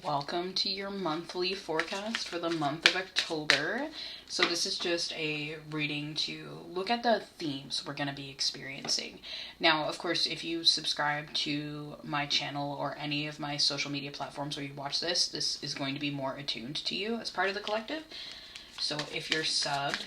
Welcome to your monthly forecast for the month of October. So this is just a reading to look at the themes we're going to be experiencing. Now, of course, if you subscribe to my channel or any of my social media platforms where you watch this is going to be more attuned to you as part of the collective. So if you're subbed,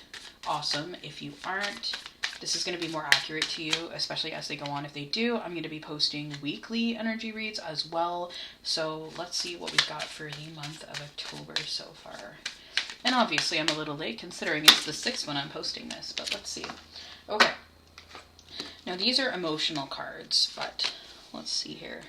awesome. If you aren't, this is going to be more accurate to you, especially as they go on. If they do, I'm going to be posting weekly energy reads as well. So let's see what we've got for the month of October so far. And obviously I'm a little late considering it's the 6th when I'm posting this, but let's see. Okay. Now these are emotional cards, but let's see here.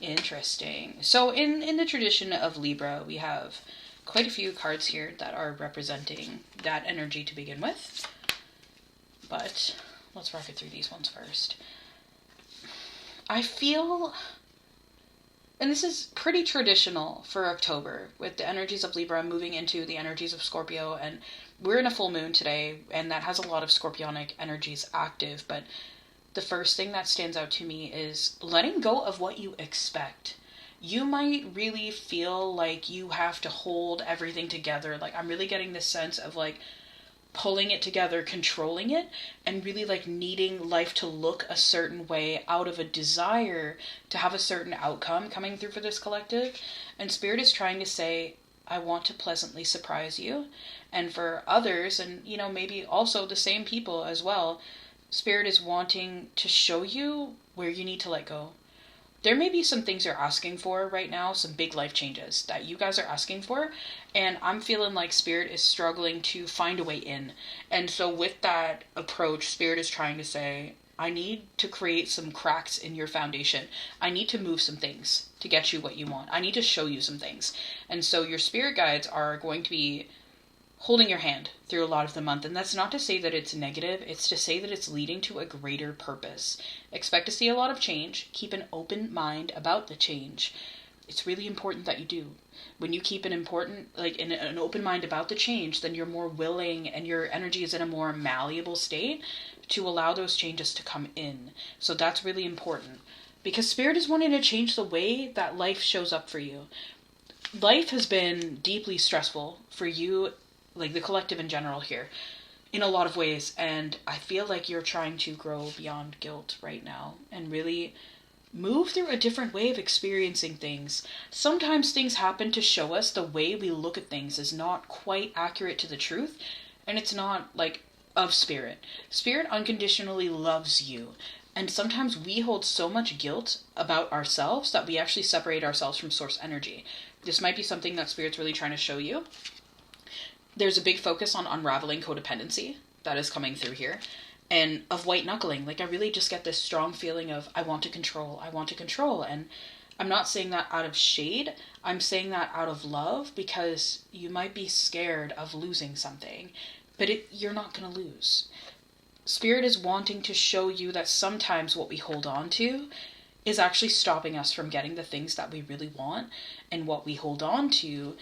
Interesting. So in the tradition of Libra, we have quite a few cards here that are representing that energy to begin with. But let's rock it through these ones first. I feel, and this is pretty traditional for October, with the energies of Libra moving into the energies of Scorpio, and we're in a full moon today, and that has a lot of scorpionic energies active, but the first thing that stands out to me is letting go of what you expect. You might really feel like you have to hold everything together. Like, I'm really getting this sense of like pulling it together, controlling it, and really like needing life to look a certain way out of a desire to have a certain outcome coming through for this collective. And Spirit is trying to say, I want to pleasantly surprise you. And for others, and you know, maybe also the same people as well, Spirit is wanting to show you where you need to let go. There may be some things you're asking for right now, some big life changes that you guys are asking for, and I'm feeling like Spirit is struggling to find a way in. And so with that approach, Spirit is trying to say, I need to create some cracks in your foundation. I need to move some things to get you what you want. I need to show you some things. And so your spirit guides are going to be holding your hand through a lot of the month. And that's not to say that it's negative. It's to say that it's leading to a greater purpose. Expect to see a lot of change. Keep an open mind about the change. It's really important that you do. When you keep an open mind about the change, then you're more willing and your energy is in a more malleable state to allow those changes to come in. So that's really important because Spirit is wanting to change the way that life shows up for you. Life has been deeply stressful for you, like the collective in general here, in a lot of ways, and I feel like you're trying to grow beyond guilt right now and really move through a different way of experiencing things. Sometimes things happen to show us the way we look at things is not quite accurate to the truth, and it's not like of Spirit. Spirit unconditionally loves you, and sometimes we hold so much guilt about ourselves that we actually separate ourselves from source energy. This might be something that Spirit's really trying to show you. There's a big focus on unraveling codependency that is coming through here, and of white knuckling. Like, I really just get this strong feeling of I want to control, and I'm not saying that out of shade. I'm saying that out of love, because you might be scared of losing something, but you're not going to lose. Spirit is wanting to show you that sometimes what we hold on to is actually stopping us from getting the things that we really want, and what we hold on to,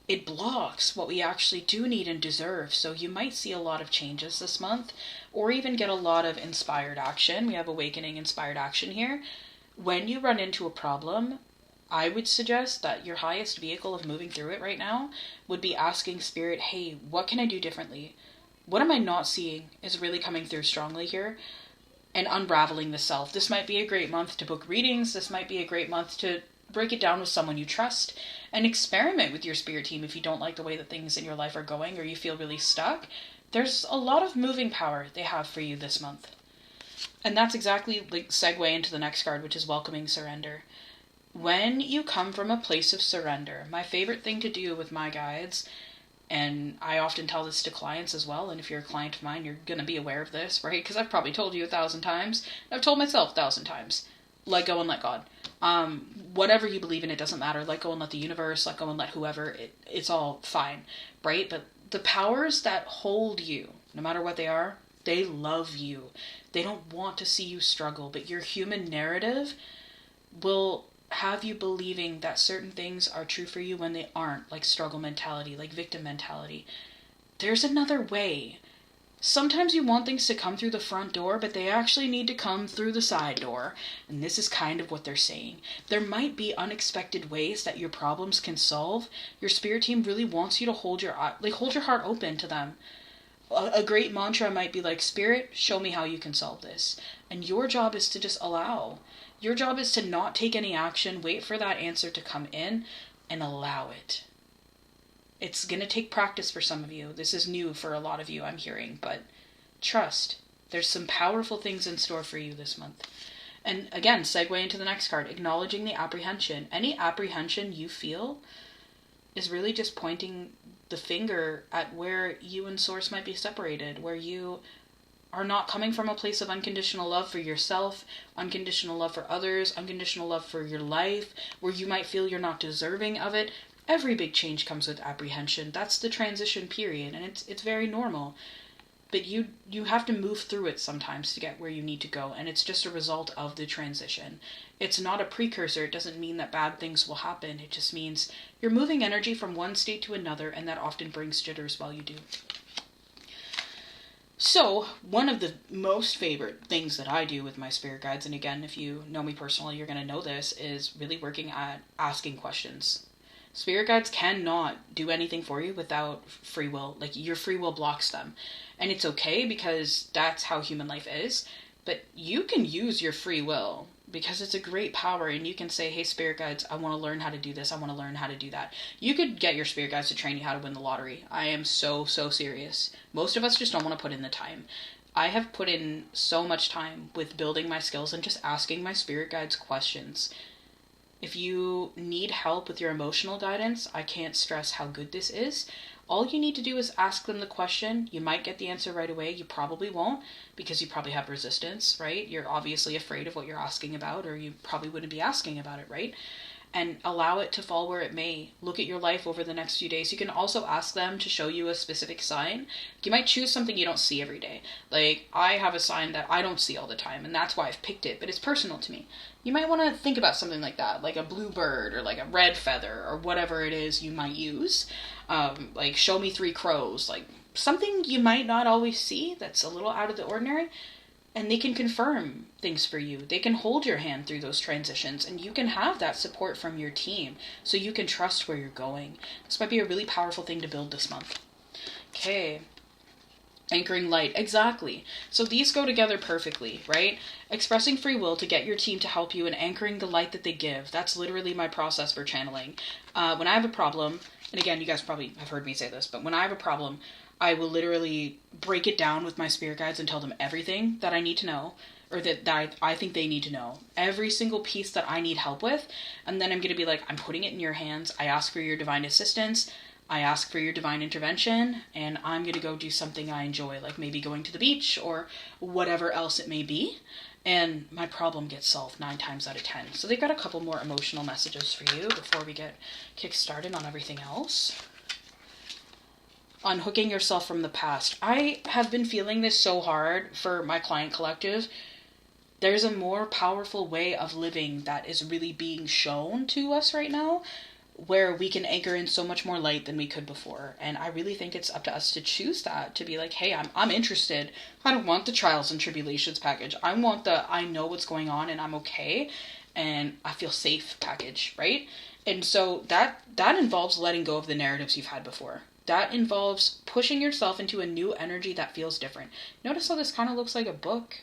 it blocks what we actually do need and deserve. So you might see a lot of changes this month, or even get a lot of inspired action. We have awakening inspired action here. When you run into a problem, I would suggest that your highest vehicle of moving through it right now would be asking Spirit, hey, what can I do differently? What am I not seeing is really coming through strongly here? And unraveling the self. This might be a great month to book readings. This might be a great month to break it down with someone you trust and experiment with your spirit team if you don't like the way that things in your life are going or you feel really stuck. There's a lot of moving power they have for you this month. And that's exactly like segue into the next card, which is welcoming surrender. When you come from a place of surrender, my favorite thing to do with my guides, and I often tell this to clients as well, and if you're a client of mine, you're going to be aware of this, right? Because I've probably told you 1,000 times. I've told myself 1,000 times. Let go and let God. Whatever you believe in, it doesn't matter. Let go and let the universe, let go and let whoever, it's all fine, right? But the powers that hold you, no matter what they are, they love you. They don't want to see you struggle, but your human narrative will have you believing that certain things are true for you when they aren't, like struggle mentality, like victim mentality. There's another way. Sometimes you want things to come through the front door, but they actually need to come through the side door. And this is kind of what they're saying. There might be unexpected ways that your problems can solve. Your spirit team really wants you to hold your heart open to them. A great mantra might be like, Spirit, show me how you can solve this. And your job is to just allow. Your job is to not take any action, wait for that answer to come in, and allow it. It's going to take practice for some of you. This is new for a lot of you, I'm hearing. But trust. There's some powerful things in store for you this month. And again, segue into the next card. Acknowledging the apprehension. Any apprehension you feel is really just pointing the finger at where you and Source might be separated. Where you are not coming from a place of unconditional love for yourself, unconditional love for others, unconditional love for your life. Where you might feel you're not deserving of it. Every big change comes with apprehension. That's the transition period, and it's very normal. But you have to move through it sometimes to get where you need to go, and it's just a result of the transition. It's not a precursor. It doesn't mean that bad things will happen. It just means you're moving energy from one state to another, and that often brings jitters while you do. So, one of the most favorite things that I do with my spirit guides, and again, if you know me personally, you're going to know this, is really working at asking questions. Spirit guides cannot do anything for you without free will. Like, your free will blocks them. And it's okay because that's how human life is. But you can use your free will because it's a great power, and you can say, hey, spirit guides, I want to learn how to do this. I want to learn how to do that. You could get your spirit guides to train you how to win the lottery. I am so serious. Most of us just don't want to put in the time. I have put in so much time with building my skills and just asking my spirit guides questions. If you need help with your emotional guidance, I can't stress how good this is. All you need to do is ask them the question. You might get the answer right away. You probably won't because you probably have resistance, right? You're obviously afraid of what you're asking about, or you probably wouldn't be asking about it, right? And allow it to fall where it may. Look at your life over the next few days. You can also ask them to show you a specific sign. You might choose something you don't see every day. Like, I have a sign that I don't see all the time, and that's why I've picked it, but it's personal to me. You might want to think about something like that, like a blue bird or like a red feather or whatever it is you might use. Like, show me 3 crows. Like, something you might not always see that's a little out of the ordinary. And they can confirm things for you. They can hold your hand through those transitions, and you can have that support from your team so you can trust where you're going. This might be a really powerful thing to build this month. Okay. Anchoring light. Exactly. So these go together perfectly, right? Expressing free will to get your team to help you and anchoring the light that they give. That's literally my process for channeling. When I have a problem, and again, you guys probably have heard me say this, but when I have a problem, I will literally break it down with my spirit guides and tell them everything that I need to know, or that I think they need to know. Every single piece that I need help with. And then I'm going to be like, I'm putting it in your hands. I ask for your divine assistance. I ask for your divine intervention. And I'm going to go do something I enjoy, like maybe going to the beach or whatever else it may be. And my problem gets solved 9 times out of 10. So they've got a couple more emotional messages for you before we get kick-started on everything else. Unhooking yourself from the past. I have been feeling this so hard for my client collective. There's a more powerful way of living that is really being shown to us right now, where we can anchor in so much more light than we could before. And I really think it's up to us to choose that, to be like, hey, I'm interested. I don't want the trials and tribulations package. I want the I know what's going on and I'm okay and I feel safe package, right? And so that involves letting go of the narratives you've had before. That involves pushing yourself into a new energy that feels different. Notice how this kind of looks like a book?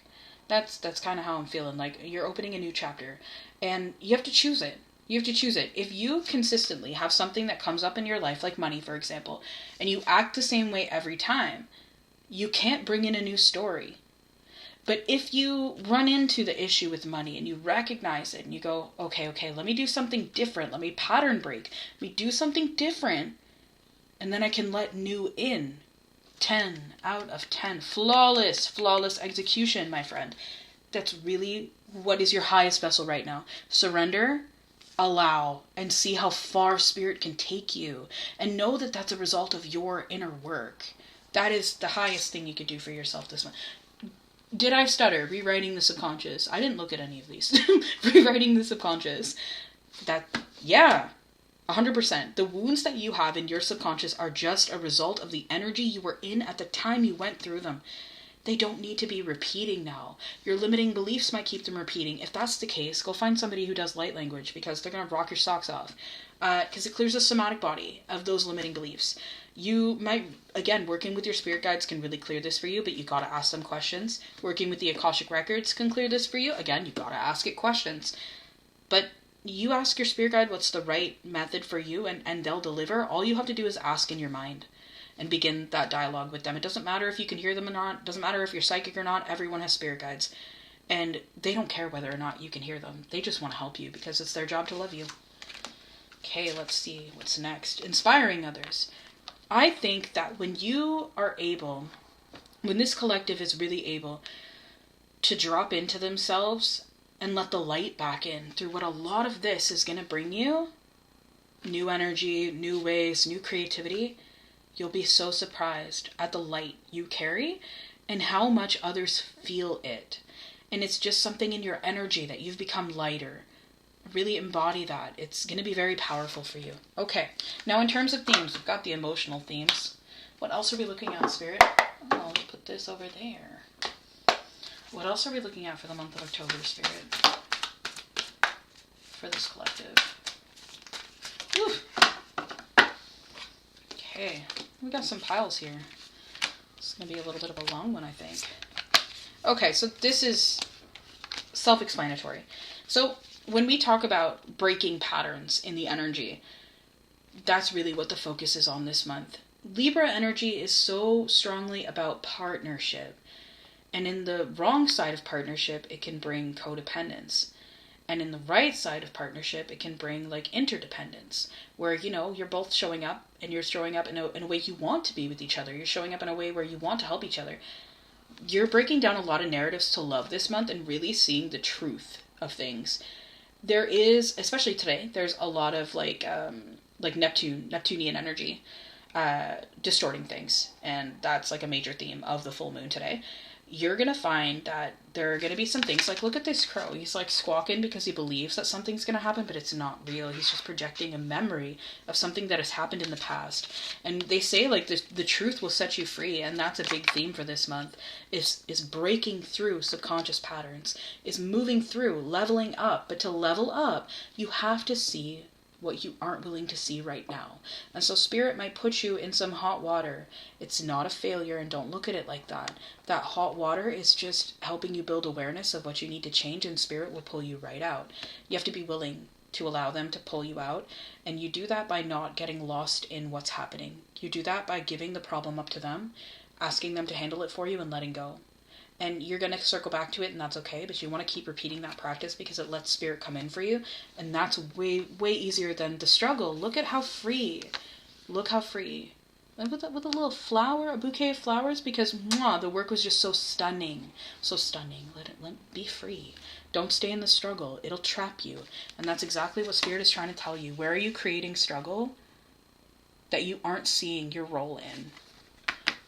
That's kind of how I'm feeling. Like, you're opening a new chapter. And you have to choose it. You have to choose it. If you consistently have something that comes up in your life, like money, for example, and you act the same way every time, you can't bring in a new story. But if you run into the issue with money and you recognize it and you go, okay, let me do something different. Let me pattern break. Let me do something different. And then I can let new in. 10 out of 10. Flawless execution, my friend. That's really what is your highest vessel right now. Surrender, allow, and see how far spirit can take you. And know that that's a result of your inner work. That is the highest thing you could do for yourself this month. Did I stutter? Rewriting the subconscious. I didn't look at any of these. Rewriting the subconscious. Yeah. 100%. The wounds that you have in your subconscious are just a result of the energy you were in at the time you went through them. They don't need to be repeating now. Your limiting beliefs might keep them repeating. If that's the case, go find somebody who does light language, because they're going to rock your socks off. Because it clears the somatic body of those limiting beliefs. You might, again, working with your spirit guides can really clear this for you, but you got to ask them questions. Working with the Akashic Records can clear this for you. Again, you got to ask it questions. But you ask your spirit guide what's the right method for you, and they'll deliver. All you have to do is ask in your mind and begin that dialogue with them. It doesn't matter if you can hear them or not. It doesn't matter if you're psychic or not. Everyone has spirit guides. And they don't care whether or not you can hear them. They just want to help you because it's their job to love you. Okay, let's see what's next. Inspiring others. I think that when you are able, when this collective is really able to drop into themselves and let the light back in through what a lot of this is going to bring you, new energy, new ways, new creativity, you'll be so surprised at the light you carry and how much others feel it. And it's just something in your energy that you've become lighter. Really embody that. It's going to be very powerful for you. Okay, now in terms of themes, we've got the emotional themes. What else are we looking at, Spirit? Oh, let's put this over there. What else are we looking at for the month of October, Spirit? For this collective. Whew. Okay, we got some piles here. It's going to be a little bit of a long one, I think. Okay, so this is self-explanatory. So when we talk about breaking patterns in the energy, that's really what the focus is on this month. Libra energy is so strongly about partnership. And in the wrong side of partnership, it can bring codependence. And in the right side of partnership, it can bring like interdependence, where, you know, you're both showing up and you're showing up in a way you want to be with each other. You're showing up in a way where you want to help each other. You're breaking down a lot of narratives to love this month and really seeing the truth of things. There is, especially today, there's a lot of like Neptunian energy distorting things. And that's like a major theme of the full moon today. You're going to find that there are going to be some things like, look at this crow. He's like squawking because he believes that something's going to happen, but it's not real. He's just projecting a memory of something that has happened in the past. And they say like the truth will set you free. And that's a big theme for this month is breaking through subconscious patterns, is moving through, leveling up. But to level up, you have to see what you aren't willing to see right now. And so Spirit might put you in some hot water. It's not a failure, and don't look at it like that. That hot water is just helping you build awareness of what you need to change, and Spirit will pull you right out. You have to be willing to allow them to pull you out, and you do that by not getting lost in what's happening. You do that by giving the problem up to them, asking them to handle it for you, and letting go. And you're going to circle back to it, and that's okay, but you want to keep repeating that practice because it lets Spirit come in for you, and that's way, way easier than the struggle. Look at how free. Look how free. And with a little flower, a bouquet of flowers, because the work was just so stunning. So stunning. Let it be free. Don't stay in the struggle. It'll trap you. And that's exactly what Spirit is trying to tell you. Where are you creating struggle that you aren't seeing your role in?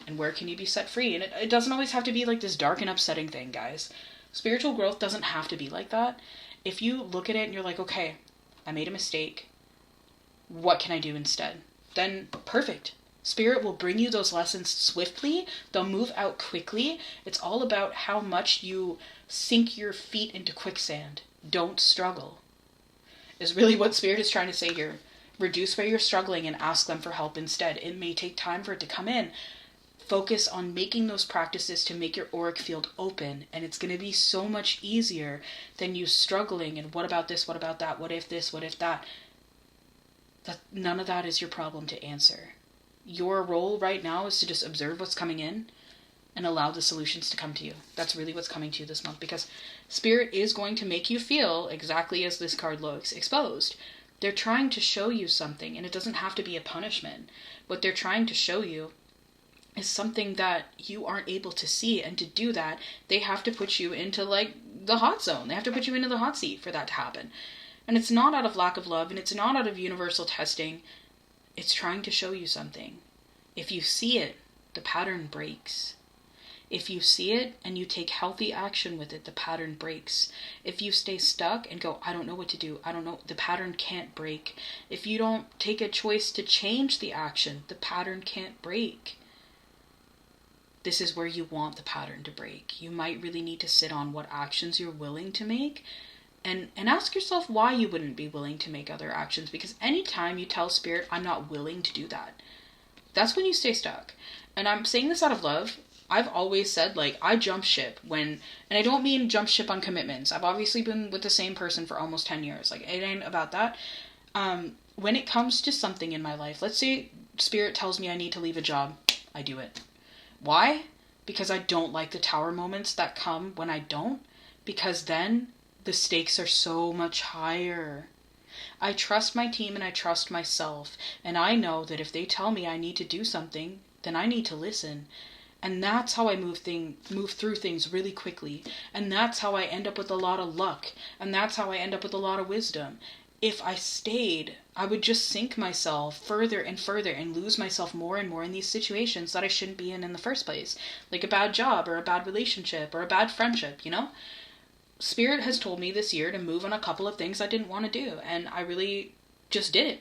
And where can you be set free? And it doesn't always have to be like this dark and upsetting thing, guys. Spiritual growth doesn't have to be like that. If you look at it and you're like, okay, I made a mistake. What can I do instead? Then perfect. Spirit will bring you those lessons swiftly. They'll move out quickly. It's all about how much you sink your feet into quicksand. Don't struggle. Is really what Spirit is trying to say here. Reduce where you're struggling and ask them for help instead. It may take time for it to come in. Focus on making those practices to make your auric field open, and it's going to be so much easier than you struggling and what about this, what about that, what if this, what if that. None of that is your problem to answer. Your role right now is to just observe what's coming in and allow the solutions to come to you. That's really what's coming to you this month, because Spirit is going to make you feel exactly as this card looks, exposed. They're trying to show you something, and it doesn't have to be a punishment. What they're trying to show you is something that you aren't able to see, and to do that, they have to put you into like the hot zone. They have to put you into the hot seat for that to happen. And it's not out of lack of love, and it's not out of universal testing. It's trying to show you something. If you see it, the pattern breaks. If you see it and you take healthy action with it, the pattern breaks. If you stay stuck and go, I don't know what to do, I don't know, the pattern can't break. If you don't take a choice to change the action, the pattern can't break. This is where you want the pattern to break. You might really need to sit on what actions you're willing to make and ask yourself why you wouldn't be willing to make other actions. Because anytime you tell Spirit, I'm not willing to do that, that's when you stay stuck. And I'm saying this out of love. I've always said, like, I jump ship when, and I don't mean jump ship on commitments. I've obviously been with the same person for almost 10 years. Like, it ain't about that. When it comes to something in my life, let's say Spirit tells me I need to leave a job, I do it. Why? Because I don't like the tower moments that come when I don't. Because then the stakes are so much higher. I trust my team and I trust myself. And I know that if they tell me I need to do something, then I need to listen. And that's how I move through things really quickly. And that's how I end up with a lot of luck. And that's how I end up with a lot of wisdom. If I stayed, I would just sink myself further and further and lose myself more and more in these situations that I shouldn't be in the first place. Like a bad job or a bad relationship or a bad friendship, you know? Spirit has told me this year to move on a couple of things I didn't want to do. And I really just did it.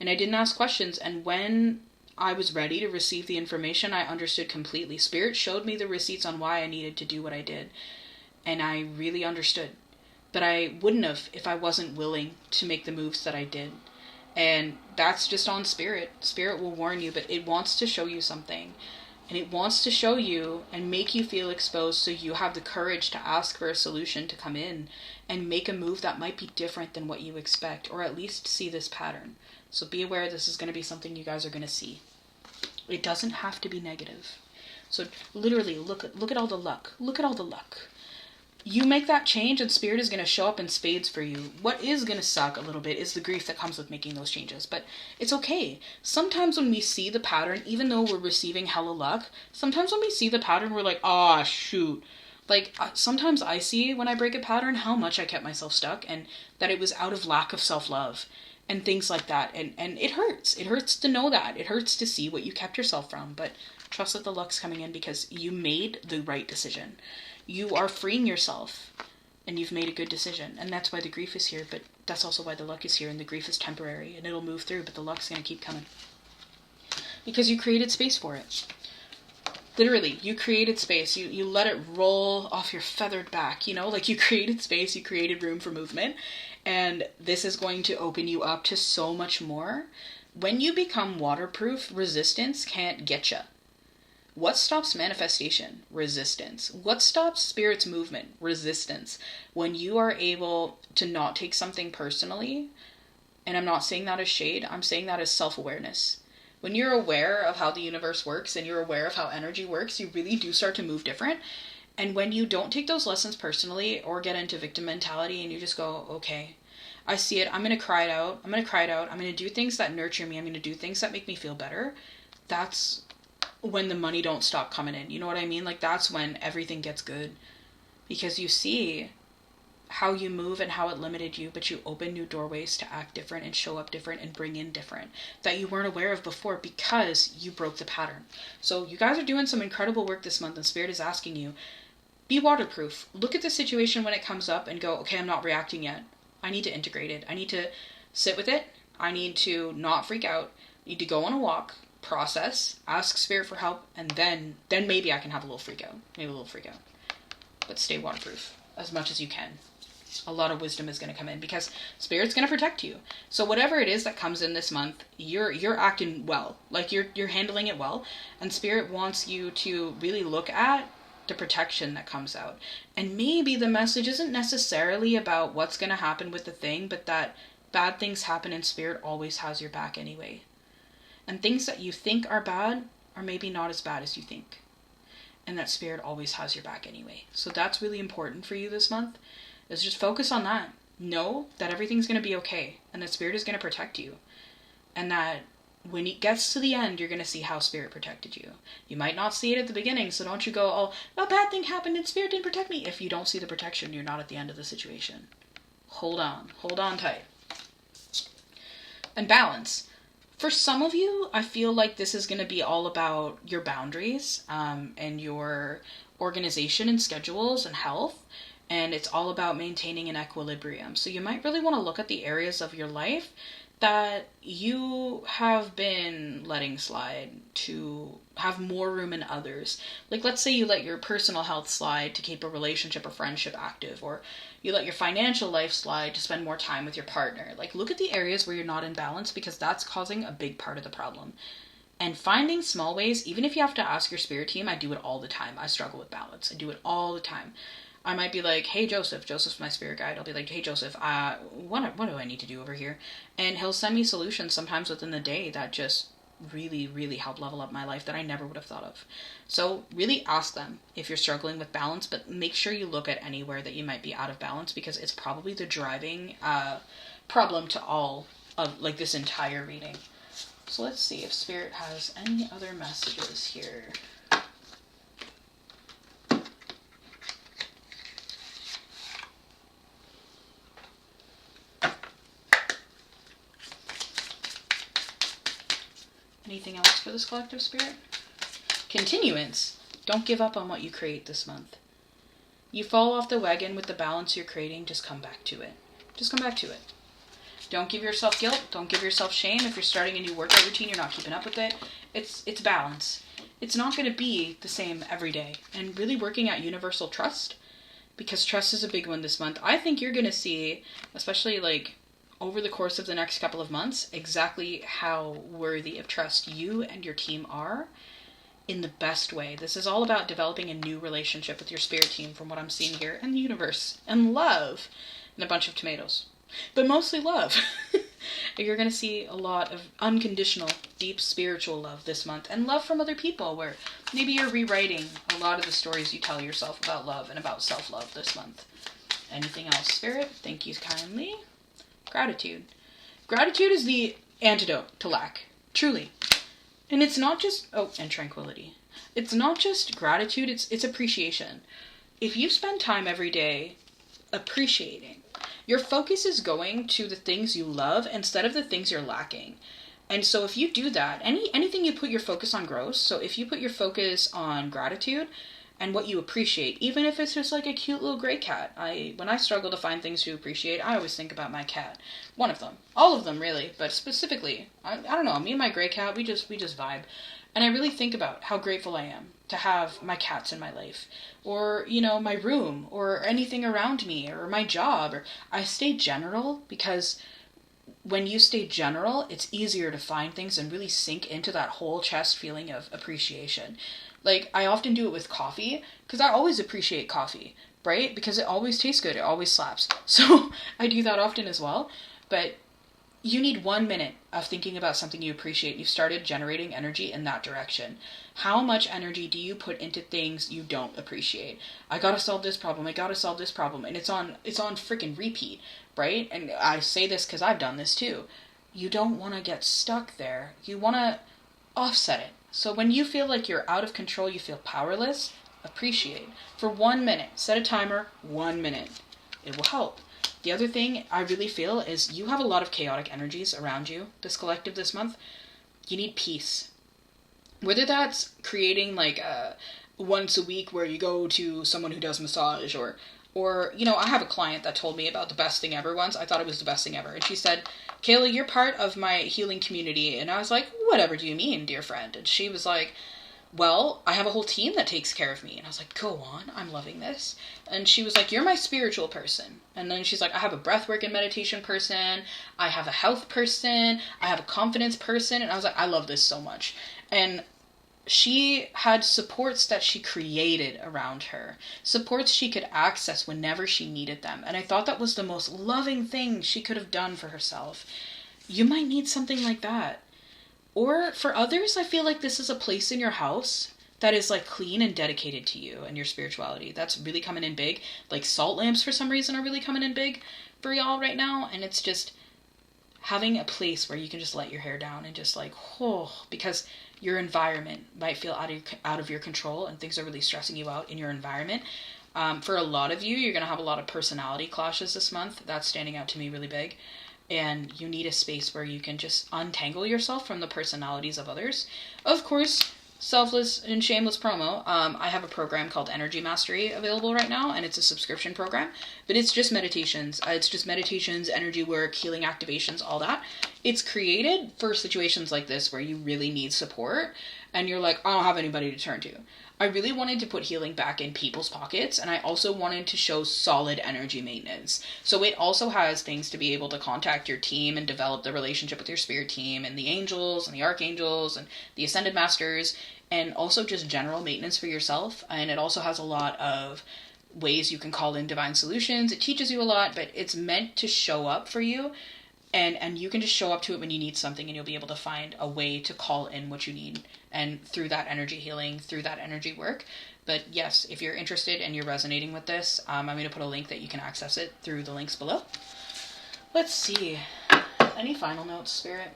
And I didn't ask questions. And when I was ready to receive the information, I understood completely. Spirit showed me the receipts on why I needed to do what I did. And I really understood. But I wouldn't have if I wasn't willing to make the moves that I did. And that's just on Spirit. Spirit will warn you, but it wants to show you something. And it wants to show you and make you feel exposed so you have the courage to ask for a solution to come in and make a move that might be different than what you expect, or at least see this pattern. So be aware this is going to be something you guys are going to see. It doesn't have to be negative. So literally, look at all the luck. Look at all the luck. You make that change and Spirit is going to show up in spades for you. What is going to suck a little bit is the grief that comes with making those changes. But it's okay. Sometimes when we see the pattern, even though we're receiving hella luck, sometimes when we see the pattern, we're like, ah, shoot. Like, sometimes I see when I break a pattern how much I kept myself stuck and that it was out of lack of self-love and things like that. And it hurts. It hurts to know that. It hurts to see what you kept yourself from. But trust that the luck's coming in because you made the right decision. You are freeing yourself and you've made a good decision. And that's why the grief is here. But that's also why the luck is here. And the grief is temporary and it'll move through. But the luck's going to keep coming. Because you created space for it. Literally, you created space. You let it roll off your feathered back, you know? Like you created space, you created room for movement. And this is going to open you up to so much more. When you become waterproof, resistance can't get you. What stops manifestation? Resistance. What stops Spirit's movement? Resistance. When you are able to not take something personally, and I'm not saying that as shade, I'm saying that as self-awareness. When you're aware of how the universe works and you're aware of how energy works, you really do start to move different. And when you don't take those lessons personally or get into victim mentality and you just go, okay, I see it, I'm going to cry it out, I'm going to do things that nurture me, I'm going to do things that make me feel better, that's when the money don't stop coming in. You know what I mean? Like that's when everything gets good. Because you see how you move and how it limited you, but you open new doorways to act different and show up different and bring in different that you weren't aware of before because you broke the pattern. So you guys are doing some incredible work this month and Spirit is asking you, be waterproof. Look at the situation when it comes up and go, okay, I'm not reacting yet. I need to integrate it. I need to sit with it. I need to not freak out. I need to go on a walk, process, ask Spirit for help, and then maybe I can have a little freak out. But stay waterproof as much as you can. A lot of wisdom is going to come in because Spirit's going to protect you. So whatever it is that comes in this month, you're acting well. Like you're handling it well. And Spirit wants you to really look at the protection that comes out. And maybe the message isn't necessarily about what's going to happen with the thing, but that bad things happen and Spirit always has your back anyway. And things that you think are bad are maybe not as bad as you think. And that Spirit always has your back anyway. So that's really important for you this month. Is just focus on that. Know that everything's going to be okay. And that Spirit is going to protect you. And that when it gets to the end, you're going to see how Spirit protected you. You might not see it at the beginning, so don't you go, oh, a bad thing happened and Spirit didn't protect me. If you don't see the protection, you're not at the end of the situation. Hold on tight. And balance. For some of you, I feel like this is going to be all about your boundaries and your organization and schedules and health. And it's all about maintaining an equilibrium. So you might really want to look at the areas of your life that you have been letting slide to have more room in others. Like, let's say you let your personal health slide to keep a relationship or friendship active, or you let your financial life slide to spend more time with your partner. Like, look at the areas where you're not in balance, because that's causing a big part of the problem. And finding small ways, even if you have to ask your spirit team, I do it all the time. I struggle with balance. I do it all the time. I might be like, hey, Joseph's my spirit guide. I'll be like, hey, Joseph, what do I need to do over here? And he'll send me solutions sometimes within the day that just really, really help level up my life that I never would have thought of. So really ask them if you're struggling with balance, but make sure you look at anywhere that you might be out of balance, because it's probably the driving problem to all of like this entire reading. So let's see if Spirit has any other messages here. Anything else for this collective, Spirit? Continuance. Don't give up on what you create this month. You fall off the wagon with the balance you're creating, just come back to it. Just come back to it. Don't give yourself guilt. Don't give yourself shame. If you're starting a new workout routine, you're not keeping up with it. It's balance. It's not going to be the same every day. And really working at universal trust, because trust is a big one this month. I think you're going to see, especially like over the course of the next couple of months, exactly how worthy of trust you and your team are in the best way. This is all about developing a new relationship with your spirit team, from what I'm seeing here, and the universe, and love, and a bunch of tomatoes. But mostly love. You're going to see a lot of unconditional, deep spiritual love this month, and love from other people, where maybe you're rewriting a lot of the stories you tell yourself about love and about self-love this month. Anything else, Spirit? Thank you kindly. Gratitude. Gratitude is the antidote to lack. Truly. And it's not just... Oh, and tranquility. It's not just gratitude, it's appreciation. If you spend time every day appreciating, your focus is going to the things you love instead of the things you're lacking. And so if you do that, anything you put your focus on grows. So if you put your focus on gratitude and what you appreciate, even if it's just like a cute little gray cat. When I struggle to find things to appreciate, I always think about my cat. One of them. All of them, really. But specifically, I don't know, me and my gray cat, we just vibe. And I really think about how grateful I am to have my cats in my life. Or, my room. Or anything around me. Or my job. Or I stay general, because when you stay general, it's easier to find things and really sink into that whole chest feeling of appreciation. Like, I often do it with coffee, because I always appreciate coffee, right? Because it always tastes good. It always slaps. So I do that often as well. But you need 1 minute of thinking about something you appreciate. You've started generating energy in that direction. How much energy do you put into things you don't appreciate? I gotta solve this problem. I gotta solve this problem. And it's on freaking repeat, right? And I say this because I've done this too. You don't want to get stuck there. You want to offset it. So when you feel like you're out of control, you feel powerless, appreciate. For 1 minute. Set a timer, 1 minute. It will help. The other thing I really feel is you have a lot of chaotic energies around you, this collective this month. You need peace. Whether that's creating like a once a week where you go to someone who does massage, or I have a client that told me about the best thing ever once. I thought it was the best thing ever. And she said, Kayla, you're part of my healing community. And I was like, whatever do you mean, dear friend? And she was like, well, I have a whole team that takes care of me. And I was like, go on, I'm loving this. And she was like, you're my spiritual person. And then she's like, I have a breathwork and meditation person. I have a health person. I have a confidence person. And I was like, I love this so much. And she had supports that she created around her. Supports she could access whenever she needed them. And I thought that was the most loving thing she could have done for herself. You might need something like that. Or for others, I feel like this is a place in your house that is like clean and dedicated to you and your spirituality. That's really coming in big. Like salt lamps for some reason are really coming in big for y'all right now. And it's just having a place where you can just let your hair down and just like, because your environment might feel out of your control and things are really stressing you out in your environment. For a lot of you, you're going to have a lot of personality clashes this month. That's standing out to me really big. and you need a space where you can just untangle yourself from the personalities of others. Of course, selfless and shameless promo. I have a program called Energy Mastery available right now, and it's a subscription program, but it's just meditations. It's just meditations, energy work, healing activations, all that. It's created for situations like this where you really need support and you're like, I don't have anybody to turn to. I really wanted to put healing back in people's pockets, and I also wanted to show solid energy maintenance. So it also has things to be able to contact your team and develop the relationship with your spirit team and the angels and the archangels and the ascended masters, and also just general maintenance for yourself. And it also has a lot of ways you can call in divine solutions. It teaches you a lot, but it's meant to show up for you. And you can just show up to it when you need something, and you'll be able to find a way to call in what you need, and through that energy healing, through that energy work. But yes, if you're interested and you're resonating with this, I'm going to put a link that you can access it through the links below. Let's see. Any final notes, Spirit?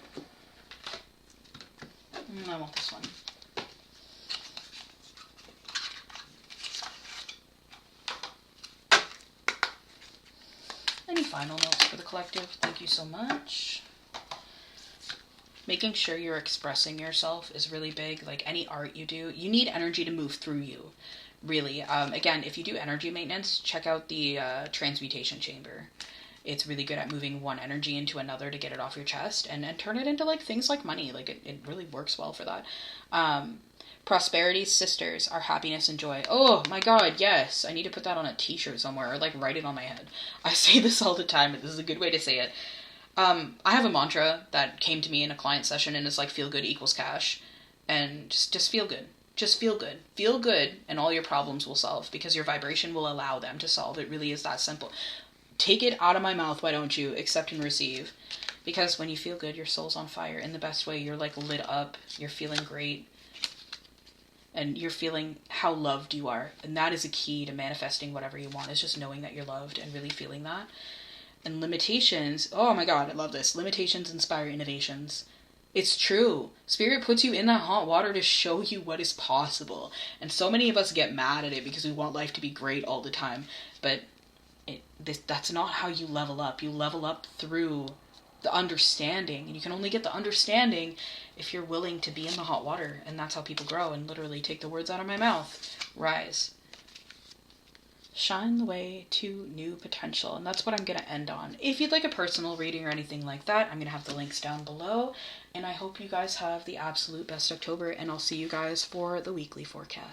I want this one. Any final notes for the collective? Thank you so much. Making sure you're expressing yourself is really big. Like any art you do, you need energy to move through you, really. Again, if you do energy maintenance, check out the transmutation chamber. It's really good at moving one energy into another to get it off your chest and turn it into like things like money. Like it really works well for that. Prosperity sisters, our happiness and joy. Oh my god, yes. I need to put that on a t-shirt somewhere or like write it on my head. I say this all the time, but this is a good way to say it. I have a mantra that came to me in a client session, and it's like feel good equals cash. And just feel good. Just feel good. Feel good and all your problems will solve, because your vibration will allow them to solve. It really is that simple. Take it out of my mouth, why don't you? Accept and receive. Because when you feel good, your soul's on fire in the best way. You're like lit up. You're feeling great. And you're feeling how loved you are. And that is a key to manifesting whatever you want, is just knowing that you're loved and really feeling that. And limitations, oh my god, I love this. Limitations inspire innovations. It's true. Spirit puts you in that hot water to show you what is possible. And so many of us get mad at it because we want life to be great all the time. But that's not how you level up. You level up through the understanding. And you can only get the understanding if you're willing to be in the hot water. And that's how people grow. And literally, take the words out of my mouth. Rise. Shine the way to new potential. And that's what I'm going to end on. If you'd like a personal reading or anything like that, I'm going to have the links down below. And I hope you guys have the absolute best October. And I'll see you guys for the weekly forecast.